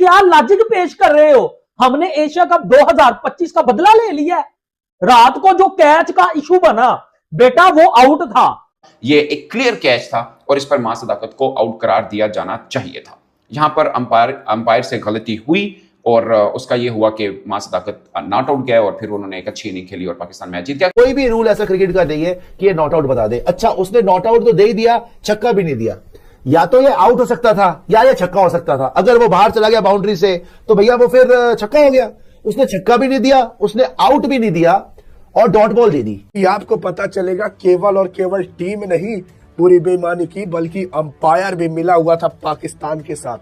क्या लॉजिक पेश कर रहे हो? हमने एशिया कप 2025 का बदला ले लिया है। रात को जो कैच का इशू बना बेटा वो आउट था, ये एक क्लियर कैच था और इस पर मां सदाकत को आउट करार दिया जाना चाहिए था। यहां पर अंपायर से गलती हुई और उसका ये हुआ कि मां सदाकत नॉट आउट गया और फिर उन्होंने एक अच्छी इनिंग खेली और पाकिस्तान मैच जीत गया। कोई भी रूल ऐसा क्रिकेट का नहीं है कि ये नॉट आउट बता दे। अच्छा, उसने नॉट आउट तो दे ही दिया, छक्का भी नहीं दिया। या तो ये आउट हो सकता था या ये छक्का हो सकता था। अगर वो बाहर चला गया बाउंड्री से तो भैया वो फिर छक्का हो गया। उसने छक्का भी नहीं दिया, उसने आउट भी नहीं दिया और डॉट बॉल दे दी। आपको पता चलेगा केवल और केवल टीम नहीं पूरी बेईमानी की, बल्कि अंपायर भी मिला हुआ था पाकिस्तान के साथ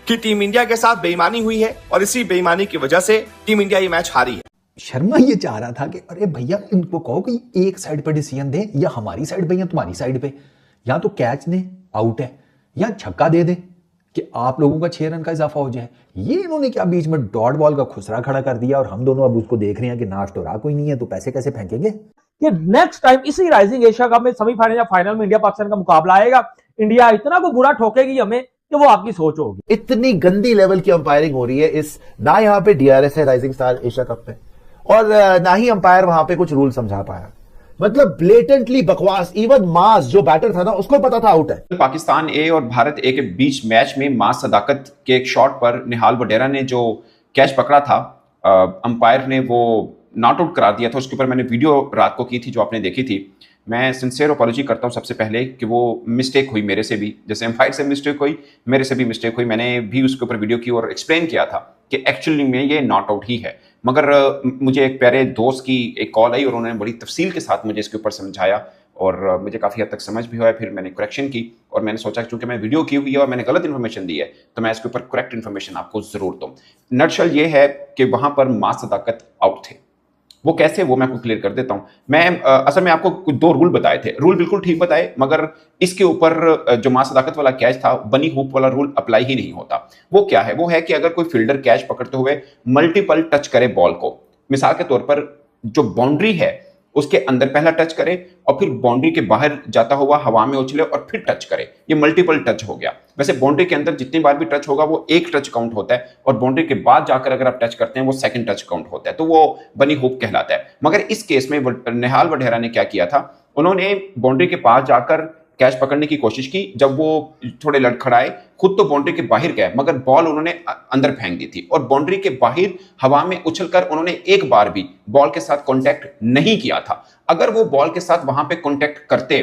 कि टीम इंडिया के साथ बेईमानी हुई है और इसी बेईमानी की वजह से टीम इंडिया ये मैच हारी है। शर्मा ये चाह रहा था कि अरे भैया इनको कहो कि एक साइड पे डिसीजन दे, या हमारी साइड पे या तुम्हारी साइड पे, या तो कैच ने आउट है या छक्का दे दे कि आप लोगों का 6 रन का इजाफा हो जाए। ये इन्होंने क्या बीच में डॉट बॉल का खुसरा खड़ा कर दिया और हम दोनों अब उसको देख रहे हैं कि नाश तो रहा कोई नहीं है, तो पैसे कैसे फेंकेंगे। कि नेक्स्ट टाइम इसी राइजिंग एशिया कप में सेमीफाइनल या फाइनल में इंडिया पाकिस्तान का मुकाबला आएगा, इंडिया इतना को बुरा ठोकेगी हमें कि वो आपकी सोच होगी। इतनी गंदी लेवल की अंपायरिंग हो रही है इस, ना यहाँ पे डीआरएस है राइजिंग स्टार एशिया कप में, और ना ही अंपायर वहां पे कुछ रूल समझा पाया। मतलब ब्लेटेंटली बकवास। इवन मास जो बैटर था ना उसको पता था आउट है। पाकिस्तान ए और भारत ए के बीच मैच में मां सदाकत के एक शॉट पर निहाल वडेरा ने जो कैच पकड़ा था, अंपायर ने वो नॉट आउट करा दिया था। उसके ऊपर मैंने वीडियो रात को की थी जो आपने देखी थी। मैं सिंसियर अपॉलॉजी करता हूं सबसे पहले कि वो मिस्टेक हुई मेरे से भी, जैसे अंपायर से मिस्टेक हुई मेरे से भी मिस्टेक हुई। मैंने भी उसके ऊपर वीडियो की और एक्सप्लेन किया था कि एक्चुअली में ये नॉट आउट ही है। मगर मुझे एक प्यारे दोस्त की एक कॉल आई और उन्होंने बड़ी तफसील के साथ मुझे इसके ऊपर समझाया और मुझे काफ़ी हद तक समझ भी हुआ। फिर मैंने करेक्शन की और मैंने सोचा क्योंकि मैं वीडियो की हुई है और मैंने गलत इन्फॉर्मेशन दी है तो मैं इसके ऊपर करेक्ट इन्फॉर्मेशन आपको ज़रूर दूँ। नटशल ये है कि वहाँ पर मां सदाकत आउट थे। वो कैसे, वो मैं आपको क्लियर कर देता हूं। मैं असल में आपको कुछ 2 रूल बताए थे, रूल बिल्कुल ठीक बताए, मगर इसके ऊपर जो मां सदाकत वाला कैच था, बनी हुप वाला रूल अप्लाई ही नहीं होता। वो क्या है? वो है कि अगर कोई फील्डर कैच पकड़ते हुए मल्टीपल टच करे बॉल को, मिसाल के तौर पर जो बाउंड्री है उसके अंदर पहला टच करे और फिर बाउंड्री के बाहर जाता हुआ हवा में उछले और फिर टच करे, ये मल्टीपल टच हो गया। वैसे बाउंड्री के अंदर जितनी बार भी टच होगा वो एक टच काउंट होता है और बाउंड्री के बाद जाकर अगर आप टच करते हैं वो सेकंड टच काउंट होता है, तो वो बनी हुप कहलाता है। मगर इस केस में निहाल वडेरा ने क्या किया था, उन्होंने बाउंड्री के पास जाकर कैच पकड़ने की कोशिश की। जब वो थोड़े लड़खड़ाए, खुद तो बाउंड्री के बाहर गए मगर बॉल उन्होंने अंदर फेंक दी थी और बाउंड्री के बाहर हवा में उछलकर उन्होंने एक बार भी बॉल के साथ कांटेक्ट नहीं किया था। अगर वो बॉल के साथ वहां पे कांटेक्ट करते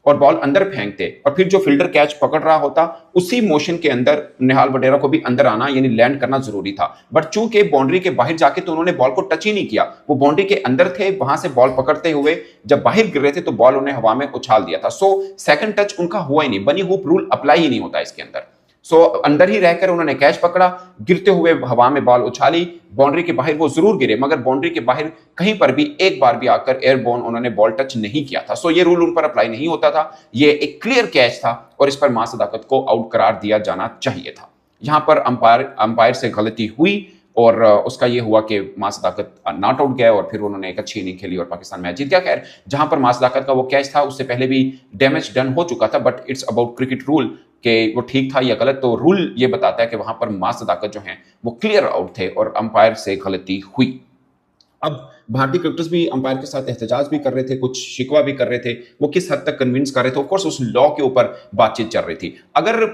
और बॉल अंदर फेंकते और फिर जो फील्डर कैच पकड़ रहा होता उसी मोशन के अंदर निहाल वडेरा को भी अंदर आना यानी लैंड करना जरूरी था। बट चूंकि बाउंड्री के बाहर जाके तो उन्होंने बॉल को टच ही नहीं किया, वो बाउंड्री के अंदर थे, वहां से बॉल पकड़ते हुए जब बाहर गिर रहे थे तो बॉल उन्हें हवा में उछाल दिया था। सो सेकंड टच उनका हुआ ही नहीं, बनी हुप रूल अप्लाई ही नहीं होता इसके अंदर। सो अंदर ही रहकर उन्होंने कैच पकड़ा, गिरते हुए हवा में बॉल उछाली, बाउंड्री के बाहर वो जरूर गिरे मगर बाउंड्री के बाहर कहीं पर भी एक बार भी आकर एयरबोर्न उन्होंने बॉल टच नहीं किया था। सो ये रूल उन पर अप्लाई नहीं होता था, ये एक क्लियर कैच था और इस पर मां सदाकत को आउट करार दिया जाना चाहिए था। यहां पर अंपायर से गलती हुई और उसका ये हुआ कि मां सदाकत नॉट आउट गया और फिर उन्होंने एक अच्छी इनिंग खेली और पाकिस्तान मैच जीत गया। खैर, जहां पर मां सदाकत का वो कैच था उससे पहले भी डैमेज डन हो चुका था, but it's about cricket rule कि वो ठीक था या गलत। तो रूल ये बताता है कि वहां पर मां सदाकत जो हैं वो क्लियर आउट थे और अंपायर से गलती हुई। अब भारतीय क्रिकेटर्स भी अंपायर के साथ एहतजाज भी कर रहे थे, कुछ शिकवा भी कर रहे थे, वो किस हद तक कन्विंस कर रहे थे। ऑफ कोर्स उस लॉ के ऊपर बातचीत चल रही थी। अगर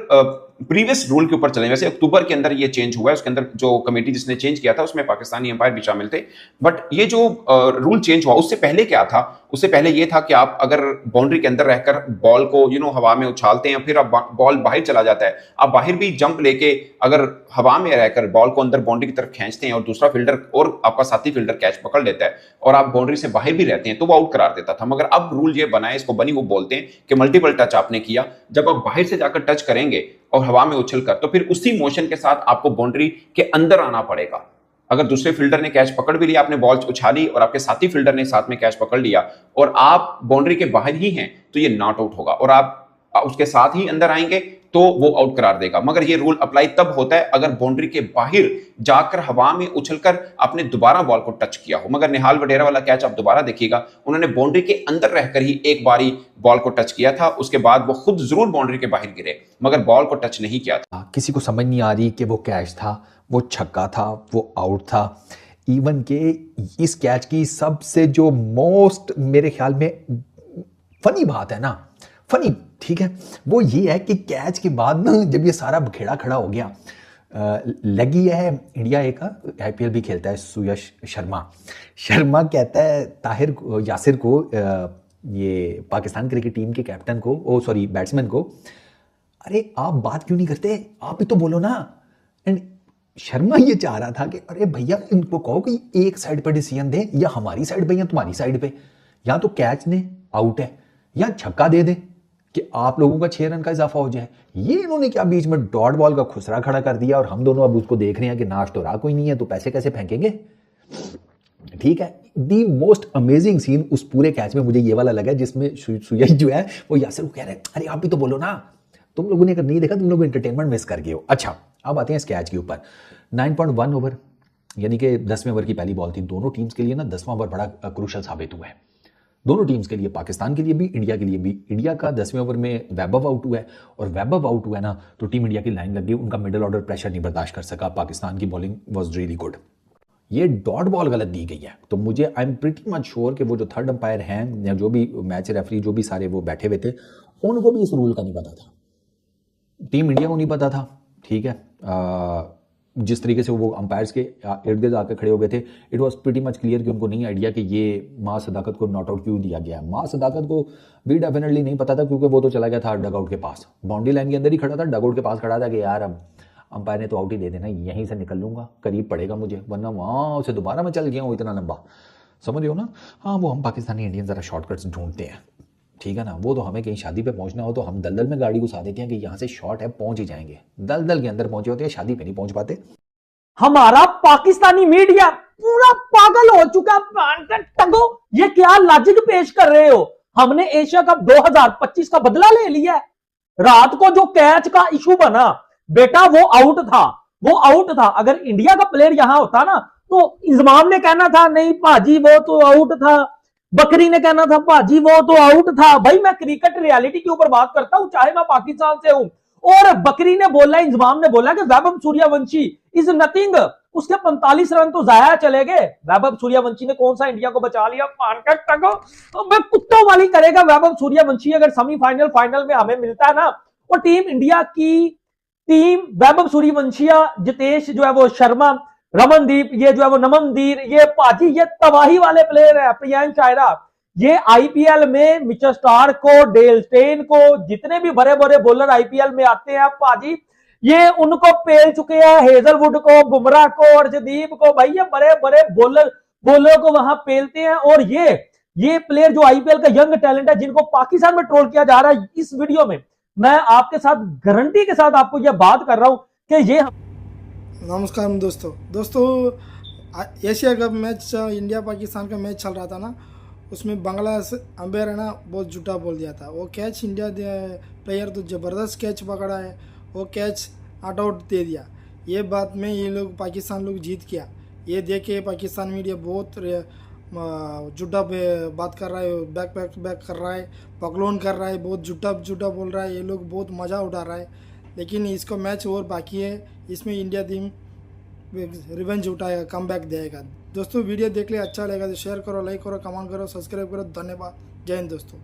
प्रीवियस रूल के ऊपर चले, वैसे अक्टूबर के अंदर ये चेंज हुआ है, उसके अंदर जो कमेटी जिसने चेंज किया था उसमें पाकिस्तानी अंपायर भी शामिल थे। बट ये जो रूल चेंज हुआ उससे पहले क्या था, उससे पहले ये था कि आप अगर बाउंड्री के अंदर रहकर बॉल को हवा में उछालते हैं, फिर अब बॉल बाहर चला जाता है, आप बाहर भी जंप लेके अगर हवा में रहकर बॉल को अंदर बाउंड्री की तरफ खींचते हैं और दूसरा फील्डर और आपका साथी फील्डर कैच पकड़ लेता है और आप बाउंड्री से बाहर भी रहते हैं तो वो आउट करार देता था। मगर अब रूल ये बना है, इसको बनी वो बोलते हैं कि मल्टीपल टच आपने किया, जब आप बाहर से जाकर टच करेंगे और हवा में उछलकर तो फिर उसी मोशन के साथ आपको बाउंड्री के अंदर आना पड़ेगा। अगर दूसरे फील्डर ने कैच पकड़ भी लिया, आपने बॉल उछाली और आपके साथी फील्डर ने साथ में कैच पकड़ लिया और आप बाउंड्री के बाहर ही हैं तो ये नॉट आउट होगा और आप उसके साथ ही अंदर आएंगे तो वो आउट करार देगा। मगर ये रूल अप्लाई तब होता है अगर बाउंड्री के बाहर जाकर हवा में उछलकर आपने दोबारा बॉल को टच किया हो। मगर निहाल वडेरा वाला कैच आप दोबारा देखिएगा, उन्होंने बाउंड्री के अंदर रहकर ही एक बारी बॉल को टच किया था, उसके बाद वो खुद जरूर बाउंड्री के बाहर गिरे मगर बॉल को टच नहीं किया था। किसी को समझ नहीं आ रही कि वो कैच था वो छक्का था, वो आउट था। इवन के इस कैच की सबसे जो मोस्ट मेरे ख्याल में फनी बात है ना, फनी ठीक है, वो ये है कि कैच के बाद ना जब ये सारा बखेड़ा खड़ा हो गया, लगी है इंडिया ए का आईपीएल भी खेलता है सुयश शर्मा कहता है ताहिर यासिर को, ये पाकिस्तान क्रिकेट टीम के कैप्टन को, सॉरी बैट्समैन को, अरे आप बात क्यों नहीं करते, आप ही तो बोलो ना। एंड शर्मा ये चाह रहा था कि अरे भैया इनको कहो कि एक साइड पर डिसीजन दे, या हमारी साइड पे या तुम्हारी साइड पे, या तो कैच ने आउट है या छक्का दे दे कि आप लोगों का 6 रन का इजाफा हो जाए। ये इन्होंने क्या बीच में डॉट बॉल का खुसरा खड़ा कर दिया, और हम दोनों अब उसको देख रहे हैं कि नाश तो रहा कोई नहीं है, तो पैसे कैसे फेंकेंगे। ठीक है, दी मोस्ट अमेजिंग सीन उस पूरे कैच में मुझे ये वाला लगा जिसमें सुयश जो है वो यासिर को कह रहे हैं अरे आप भी तो बोलो ना, तुम लोगों ने अगर नहीं देखा तुम लोग एंटरटेनमेंट मिस कर गए हो। अच्छा, अब आते हैं इस कैच के ऊपर। 9.1 ओवर यानी कि 10वें ओवर की पहली बॉल थी। दोनों टीम्स के लिए ना 10वां ओवर बड़ा क्रूशल साबित हुआ है, दोनों टीम्स के लिए, पाकिस्तान के लिए भी, इंडिया के लिए भी। इंडिया का 10वें ओवर में वैभव आउट हुआ है, और वैभव आउट हुआ है ना तो टीम इंडिया की लाइन लग गई, उनका मिडिल ऑर्डर प्रेशर नहीं बर्दाश्त कर सका। पाकिस्तान की बॉलिंग वॉज रियली गुड। ये डॉट बॉल गलत दी गई है, तो मुझे I am pretty much sure कि वो जो थर्ड अंपायर हैं या जो भी मैच रेफरी जो भी सारे वो बैठे हुए थे, उनको भी इस रूल का नहीं पता था, टीम इंडिया को नहीं पता था। ठीक है, जिस तरीके से वो अंपायर्स के इर्द गिर्द आकर खड़े हो गए थे, it was pretty much clear कि उनको नहीं आइडिया कि ये मां सदाकत को नॉट आउट क्यों दिया गया है। मां सदाकत को भी डेफिनेटली नहीं पता था, क्योंकि वो तो चला गया था डगआउट के पास, बाउंड्री लाइन के अंदर ही खड़ा था, डगआउट के पास खड़ा था कि यार अब अंपायर ने तो आउट ही दे देना, यहीं से निकल लूंगा, करीब पड़ेगा मुझे, वरना वहाँ उसे दोबारा मैं चल गया हूँ इतना लंबा, समझ रहे हो ना। हाँ, वो हम पाकिस्तानी इंडियन ज़रा शॉर्टकट्स ढूंढते हैं, ठीक है ना। वो तो हमें कहीं शादी पे पहुंचना हो तो हम दलदल में गाड़ी घुसा देते हैं कि यहाँ से शॉर्ट है पहुंच ही जाएंगे, दलदल के अंदर पहुंचे होते हैं, शादी पे नहीं पहुंच पाते। हमारा पाकिस्तानी मीडिया पूरा पागल हो चुका टगो, ये क्या लॉजिक पेश कर रहे हो। हमने एशिया कप 2025 का बदला ले लिया है। रात को जो कैच का इशू बना बेटा, वो आउट था। अगर इंडिया का प्लेयर यहां होता ना तो इंजमाम ने कहना था नहीं भाजी वो तो आउट था, बकरी ने कहना था भाजी वो तो आउट था। भाई मैं क्रिकेट रियलिटी के ऊपर बात करता हूं, चाहे मैं पाकिस्तान से हूं। और बकरी ने बोला, इंजमाम ने बोला कि वैभव सूर्यवंशी इज नथिंग, उसके 45 रन तो जाया चले गए। वैभव सूर्यवंशी ने कौन सा इंडिया को बचा लिया, तो मैं कुत्तों वाली करेगा वैभव सूर्यवंशी अगर सेमीफाइनल फाइनल में हमें मिलता है ना। और टीम इंडिया की टीम वैभव सूर्यवंशिया, जितेश जो है वो शर्मा, रमनदीप ये जो है वो नमनदीर, ये पाजी ये तबाही वाले प्लेयर है। प्रियांश आयरा ये आईपीएल में मिचेल स्टार्क को, डेल स्टेन को, जितने भी बड़े बड़े बॉलर आईपीएल में आते हैं पाजी, ये उनको पेल चुके हैं, हेजलवुड को, बुमराह को, अर्शदीप को। भाई ये बड़े बड़े बॉलर को वहां पेलते हैं। और ये प्लेयर जो आईपीएल का यंग टैलेंट है, जिनको पाकिस्तान में ट्रोल किया जा रहा है, इस वीडियो में मैं आपके साथ गारंटी के साथ आपको यह बात कर रहा हूं कि ये नमस्कार दोस्तों Asia cup match India Pakistan का मैच चल रहा था ना, उसमें बांग्लादेश अंपायर है ना बहुत झूठा बोल दिया था। वो कैच इंडिया प्लेयर तो ज़बरदस्त कैच पकड़ा है, वो कैच नॉट आउट दे दिया। ये बात में ये लोग पाकिस्तान लोग जीत गया, ये देख के पाकिस्तान मीडिया बहुत झूठा बात कर रहा है, बैक कर रहा है, पकलोन कर रहा है, बहुत झूठा बोल रहा है। ये लोग बहुत मज़ा उठा रहा है, लेकिन इसका मैच और बाकी है, इसमें इंडिया टीम रिवेंज उठाएगा, कम बैक देगा। दोस्तों वीडियो देख ले, अच्छा लगेगा तो शेयर करो, लाइक करो, कमेंट करो, सब्सक्राइब करो। धन्यवाद, जय हिंद दोस्तों।